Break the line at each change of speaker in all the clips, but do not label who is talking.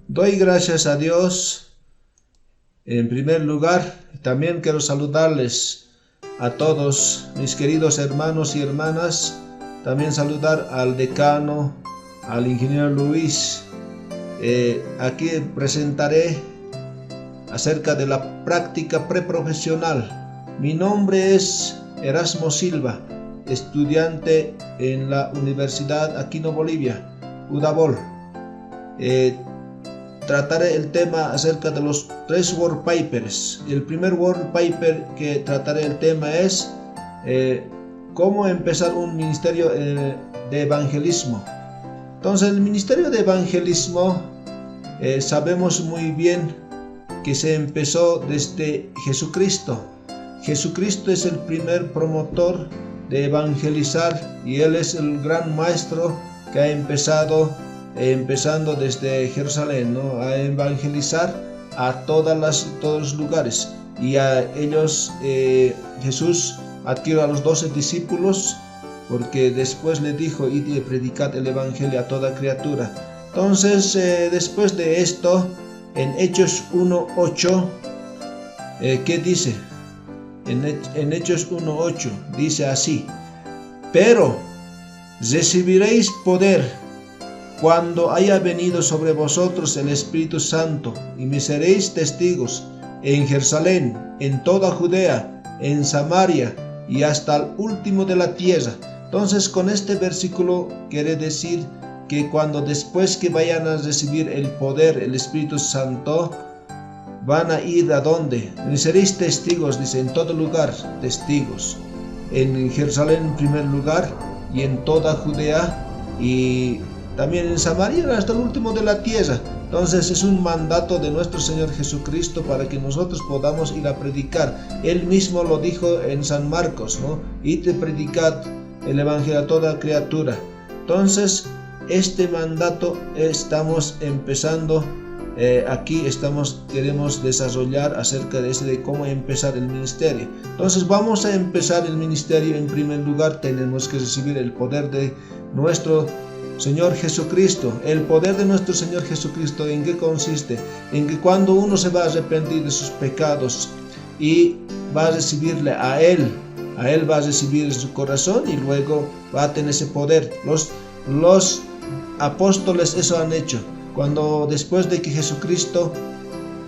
Doy gracias a Dios en primer lugar. También quiero saludarles a todos mis queridos hermanos y hermanas. También saludar al decano, al ingeniero Luis. Aquí presentaré acerca de la práctica preprofesional. Mi nombre es Erasmo Silva, estudiante en la Universidad Aquino Bolivia, UDABOL. Trataré el tema acerca de los 3 World Papers. El primer World Paper que trataré el tema es cómo empezar un ministerio de evangelismo. Entonces, el ministerio de evangelismo sabemos muy bien que se empezó desde Jesucristo. Jesucristo es el primer promotor de evangelizar y Él es el gran maestro que ha empezando desde Jerusalén, ¿no? A evangelizar a todos los lugares. Y a ellos Jesús adquirió a los 12 discípulos, porque después le dijo: id y predicad el evangelio a toda criatura. Entonces, después de esto, en Hechos 1:8, ¿qué dice? En Hechos 1:8 dice así: pero recibiréis poder cuando haya venido sobre vosotros el Espíritu Santo, y me seréis testigos en Jerusalén, en toda Judea, en Samaria y hasta el último de la tierra. Entonces, con este versículo quiere decir que después que vayan a recibir el poder, el Espíritu Santo, van a ir ¿a dónde? Me seréis testigos, dice, en todo lugar, testigos. En Jerusalén en primer lugar, y en toda Judea, y también en Samaria hasta el último de la tierra. Entonces es un mandato de nuestro Señor Jesucristo para que nosotros podamos ir a predicar. Él mismo lo dijo en San Marcos, ¿no? Id y predicad el evangelio a toda criatura. Entonces, este mandato estamos empezando. Aquí queremos desarrollar acerca de cómo empezar el ministerio. Entonces, vamos a empezar el ministerio. En primer lugar, tenemos que recibir el poder de nuestro Señor Jesucristo. El poder de nuestro Señor Jesucristo, ¿en qué consiste? En que cuando uno se va a arrepentir de sus pecados y va a recibirle a Él va a recibir en su corazón y luego va a tener ese poder. Los apóstoles eso han hecho. Después de que Jesucristo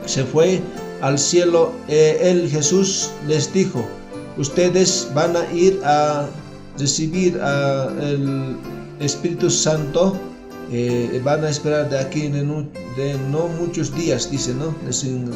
se fue al cielo, Jesús les dijo: ustedes van a ir a recibir el Espíritu Santo, van a esperar de aquí de no muchos días, dice, ¿no? En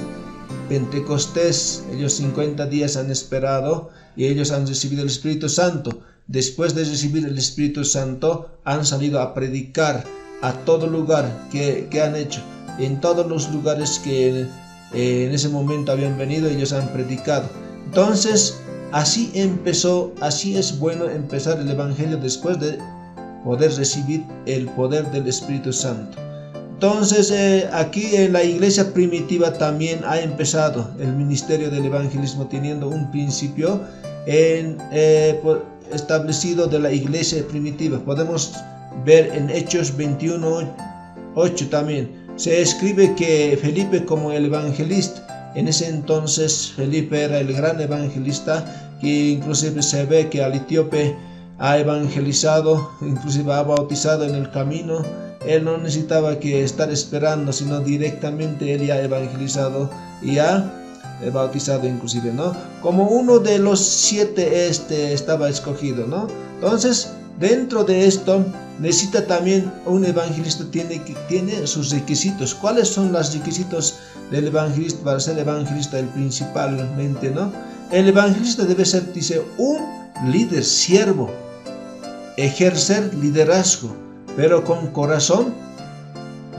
Pentecostés ellos 50 días han esperado y ellos han recibido el Espíritu Santo. Después de recibir el Espíritu Santo, han salido a predicar a todo lugar que han hecho. En todos los lugares que en ese momento habían venido, ellos han predicado. Entonces, así empezó, así es bueno empezar el Evangelio después de poder recibir el poder del Espíritu Santo. Entonces, aquí en la iglesia primitiva también ha empezado el ministerio del evangelismo, teniendo un principio establecido de la iglesia primitiva. Podemos ver en Hechos 21:8 también. Se escribe que Felipe, como el evangelista, en ese entonces Felipe era el gran evangelista, que inclusive se ve que al etíope ha evangelizado, inclusive ha bautizado en el camino. Él no necesitaba que estar esperando, sino directamente él ya ha evangelizado y ha bautizado inclusive, ¿no? Como uno de los 7 estaba escogido, ¿no? Entonces, dentro de esto, necesita también un evangelista, tiene sus requisitos. ¿Cuáles son los requisitos del evangelista para ser evangelista? El principalmente, ¿no? El evangelista debe ser, dice, un líder, siervo, ejercer liderazgo, pero con corazón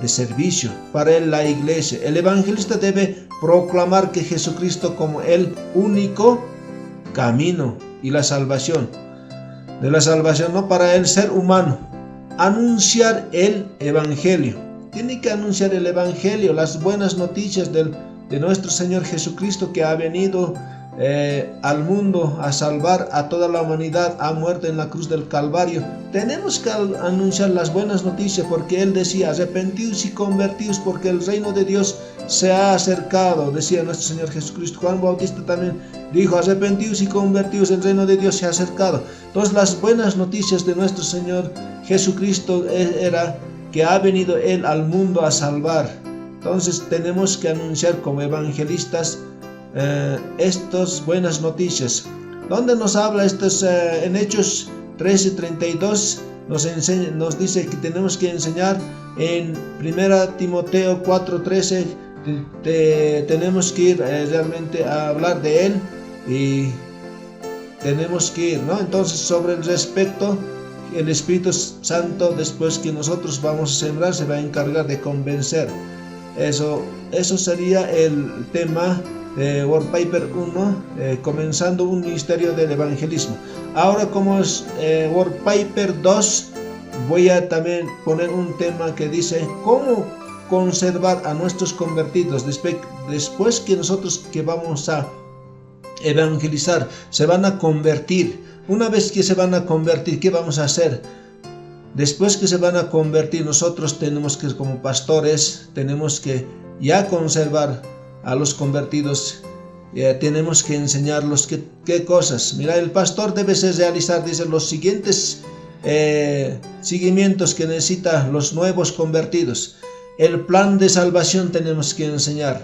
de servicio para la iglesia. El evangelista debe proclamar que Jesucristo como el único camino y la salvación. De la salvación, no para el ser humano. Anunciar el evangelio. Tiene que anunciar el evangelio, las buenas noticias de nuestro Señor Jesucristo, que ha venido al mundo, a salvar a toda la humanidad, ha muerto en la cruz del Calvario. Tenemos que anunciar las buenas noticias, porque Él decía: arrepentidos y convertidos, porque el reino de Dios se ha acercado, decía nuestro Señor Jesucristo. Juan Bautista también dijo: arrepentidos y convertidos, el reino de Dios se ha acercado. Entonces las buenas noticias de nuestro Señor Jesucristo era que ha venido Él al mundo a salvar. Entonces tenemos que anunciar como evangelistas estas buenas noticias. Donde nos habla en Hechos 13:32 nos dice que tenemos que enseñar. En 1 Timoteo 4:13 tenemos que ir realmente a hablar de Él, y tenemos que ir, ¿no? Entonces, sobre el respecto, el Espíritu Santo, después que nosotros vamos a sembrar, se va a encargar de convencer. Eso sería el tema de World Paper 1, comenzando un ministerio del evangelismo. Ahora, como es World Paper 2, voy a también poner un tema que dice: cómo conservar a nuestros convertidos después que nosotros que vamos a evangelizar se van a convertir. Una vez que se van a convertir, ¿qué vamos a hacer? Después que se van a convertir, nosotros tenemos que, como pastores, tenemos que ya conservar a los convertidos. Tenemos que enseñarlos qué cosas. Mira, el pastor debe realizar, dice, los siguientes seguimientos que necesitan los nuevos convertidos. El plan de salvación tenemos que enseñar,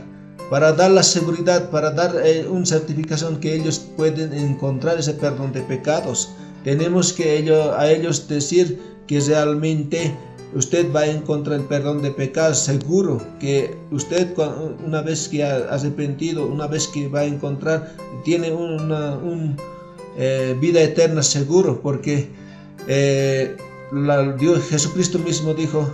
para dar la seguridad, para dar una certificación que ellos pueden encontrar ese perdón de pecados. Tenemos que a ellos decir que realmente usted va a encontrar el perdón de pecados seguro, que usted, una vez que ha arrepentido, una vez que va a encontrar, tiene una vida eterna seguro, porque Dios, Jesucristo mismo dijo: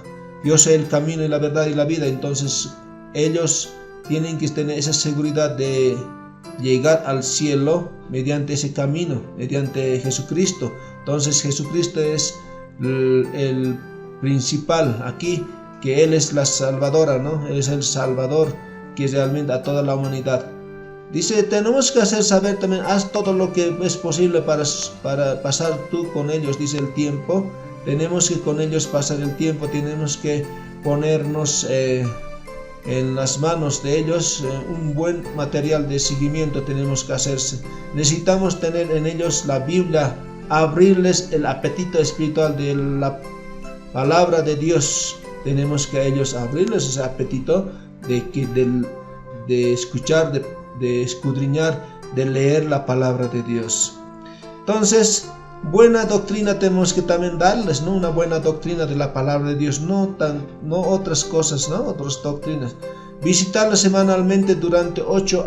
yo soy el camino y la verdad y la vida. Entonces ellos tienen que tener esa seguridad de llegar al cielo mediante ese camino, mediante Jesucristo. Entonces Jesucristo es el principal aquí, que Él es la salvadora, ¿no? Él es el salvador que realmente a toda la humanidad. Dice: tenemos que hacer saber también, haz todo lo que es posible para pasar tú con ellos, dice el tiempo. Tenemos que con ellos pasar el tiempo, tenemos que ponernos en las manos de ellos, un buen material de seguimiento tenemos que hacerse. Necesitamos tener en ellos la Biblia, abrirles el apetito espiritual de la palabra de Dios. Tenemos que a ellos abrirles ese apetito de escuchar, de escudriñar, de leer la palabra de Dios. Entonces, buena doctrina tenemos que también darles, ¿no? Una buena doctrina de la palabra de Dios, no otras cosas, ¿no? Otras doctrinas. Visitarlas semanalmente durante 8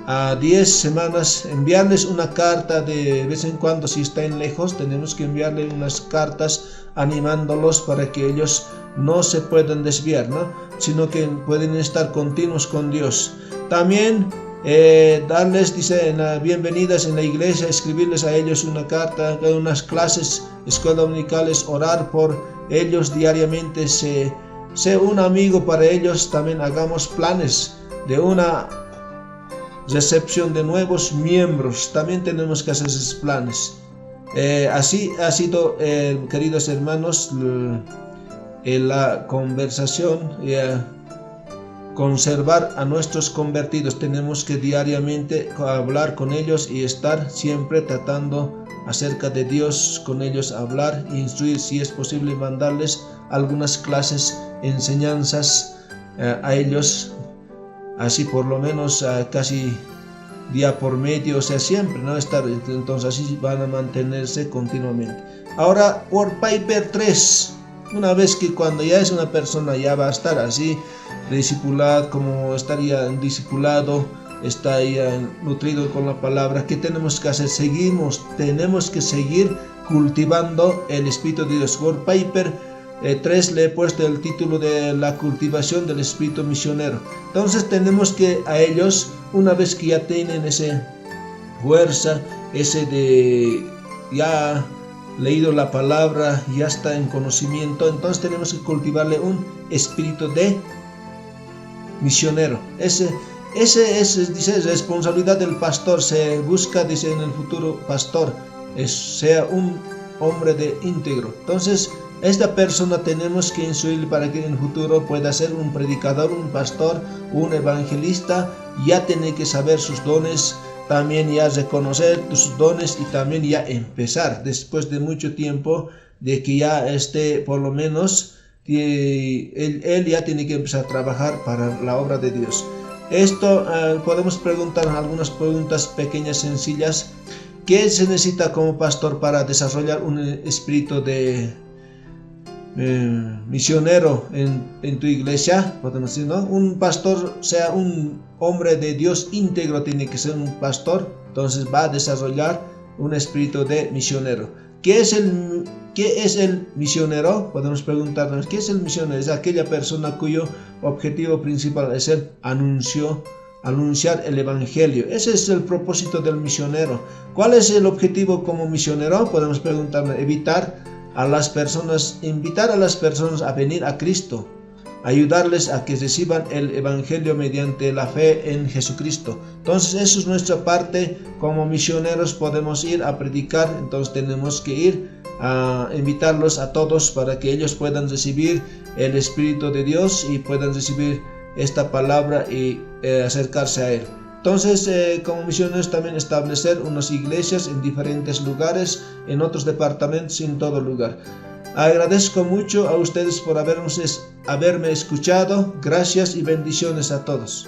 a 10 semanas, enviarles una carta de vez en cuando. Si están lejos, tenemos que enviarles unas cartas animándolos para que ellos no se puedan desviar, ¿no? Sino que pueden estar continuos con Dios. También darles, dice, bienvenidas en la iglesia, escribirles a ellos una carta, unas clases, escuelas dominicales, orar por ellos diariamente, sé un amigo para ellos. También hagamos planes de una recepción de nuevos miembros, también tenemos que hacer esos planes. Así ha sido, queridos hermanos, la conversación. Conservar a nuestros convertidos, tenemos que diariamente hablar con ellos y estar siempre tratando acerca de Dios con ellos, hablar, instruir, si es posible mandarles algunas clases, enseñanzas a ellos, así por lo menos casi día por medio, o sea, siempre, ¿no? Entonces así van a mantenerse continuamente. Ahora, World Paper 3, una vez que cuando ya es una persona, ya va a estar así discipulado, como estaría discipulado, está ya nutrido con la palabra. ¿Qué tenemos que hacer? Tenemos que seguir cultivando el Espíritu de Dios. World Paper 3 le he puesto el título de la cultivación del espíritu misionero. Entonces tenemos que a ellos, una vez que ya tienen esa fuerza, ese de ya leído la palabra, ya está en conocimiento, entonces tenemos que cultivarle un espíritu de misionero. Ese es, dice, responsabilidad del pastor. Se busca, dice, en el futuro pastor, sea un hombre de íntegro. Entonces, esta persona tenemos que instruir para que en el futuro pueda ser un predicador, un pastor, un evangelista. Ya tiene que saber sus dones, también ya reconocer sus dones y también ya empezar después de mucho tiempo de que ya esté, por lo menos él ya tiene que empezar a trabajar para la obra de Dios. Esto podemos preguntar algunas preguntas pequeñas, sencillas. ¿Qué se necesita como pastor para desarrollar un espíritu de misionero en tu iglesia? Podemos decir, ¿no? Un pastor, sea un hombre de Dios íntegro, tiene que ser un pastor. Entonces va a desarrollar un espíritu de misionero. ¿Qué es el misionero? Podemos preguntarnos, ¿qué es el misionero? Es aquella persona cuyo objetivo principal es el anunciar el evangelio. Ese es el propósito del misionero. ¿Cuál es el objetivo como misionero? Podemos preguntarnos, invitar a las personas a venir a Cristo, ayudarles a que reciban el evangelio mediante la fe en Jesucristo. Entonces, eso es nuestra parte. Como misioneros podemos ir a predicar, entonces tenemos que ir a invitarlos a todos para que ellos puedan recibir el Espíritu de Dios y puedan recibir esta palabra y acercarse a Él. Entonces, como misioneros también establecer unas iglesias en diferentes lugares, en otros departamentos y en todo lugar. Agradezco mucho a ustedes por haberme escuchado. Gracias y bendiciones a todos.